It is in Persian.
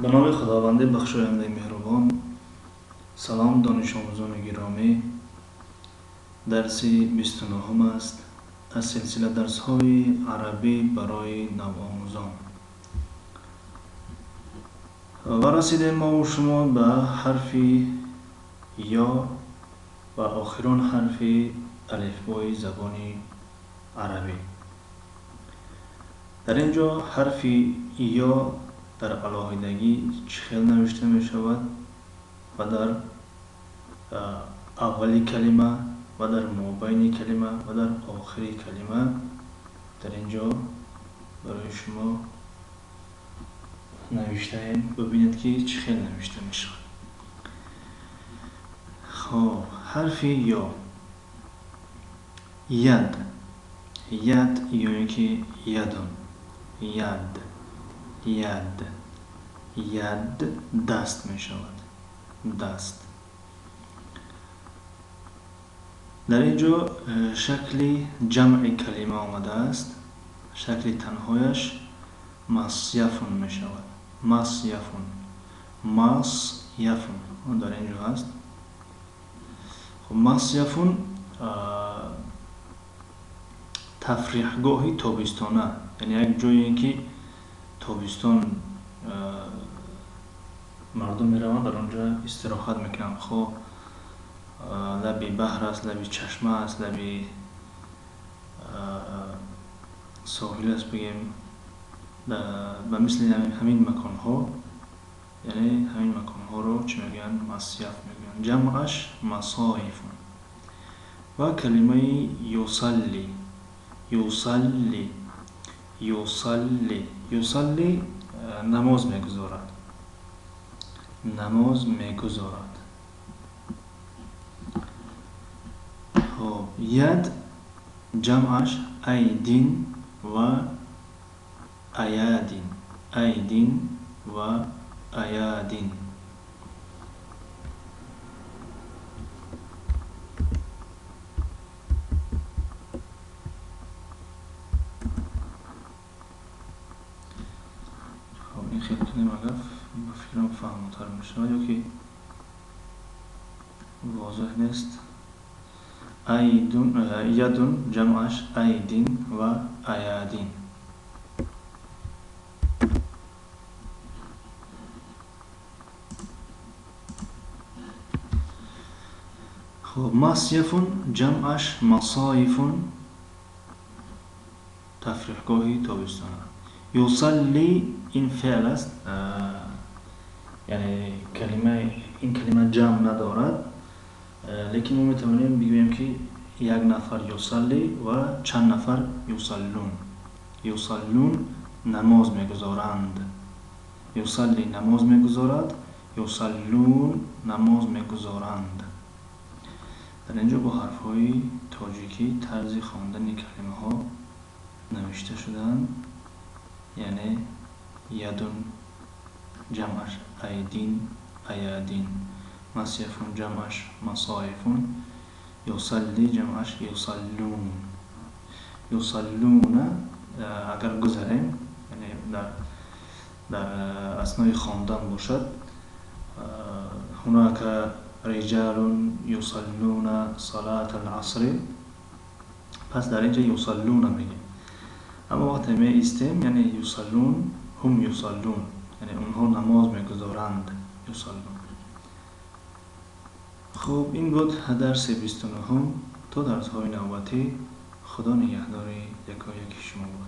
به نام خداوند بخشاینده مهربان. سلام دانش آموزان گرامی. درس 29 است از سلسله درس های عربی برای نوآموزان و رسیدیم ما و شما به حرف یا و آخرین حرف الفبای زبان عربی. در اینجا حرف یا در علاهیدگی چه خیلی نوشته می شود و در اولی کلمه و در مابین کلمه و در آخری کلمه. در اینجا برای شما نوشته ایم، ببینید که چه خیلی نوشته می شود. خب حرف یا، ید، ید یعنی که یدون، ید، ید، ید دست می شود، دست. در اینجا شکل جمع کلمه آمده است، شکل تنهایش مصیفون می شود، مصیفون، مصیفون در اینجا هست. خب مصیفون تفریحگاهی تابستانه، یعنی یک جایی که تابستان مردم می روند در آنجا استراحت میکنند. خب لبی بحر است، لبی چشمه است، لبی ساحل است بگیم، به مثل همین مکان ها، یعنی همین مکان ها رو چی میگن؟ مصیف میگن، جمعش مصایفون. و کلمه یصلی، یصلی، یصلی، یصلی نماز میگذارد، نماز میگذارد. خب ید جمعش ایدین و ایادین، ایدین و ایادین. خب این خیلی کنیم اگر بفکرم فهمتر میشه یا که واضح نیست. ایدون، یدون جمعش ایدین و ایادین. خب مصیفون جمعش مصایفون تفریحگاهی تابستانه. یصلی این فعل است، یعنی کلمه، این کلمه جمع ندارد، لیکن ما میتوانیم بگوییم که یک نفر یصلی و چند نفر یصلون. یصلون نماز میگذارند، یصلی نماز میگذارد، یصلون نماز میگذارند. در اینجا با حرف های تاجیکی طرز خواندن کلمه ها نوشته شدن، یعنی یدون جمعش ایدین، ایادین، مصیفون جمعش مصایفون، یصلی جمعش یصلون. یصلون اگر گذاریم، یعنی در اثنای خواندن باشد، هناك رجال یصلون صلاة العصر، پس در اینجا یصلون میگیم. اما وقتی می ایستیم یعنی یصلون، هم یصلون، یعنی اونها نماز میگذارند، یصلون. خب این بود درس 29. تا درس های نوبتی، خدا نگهدار یکایک شما بود.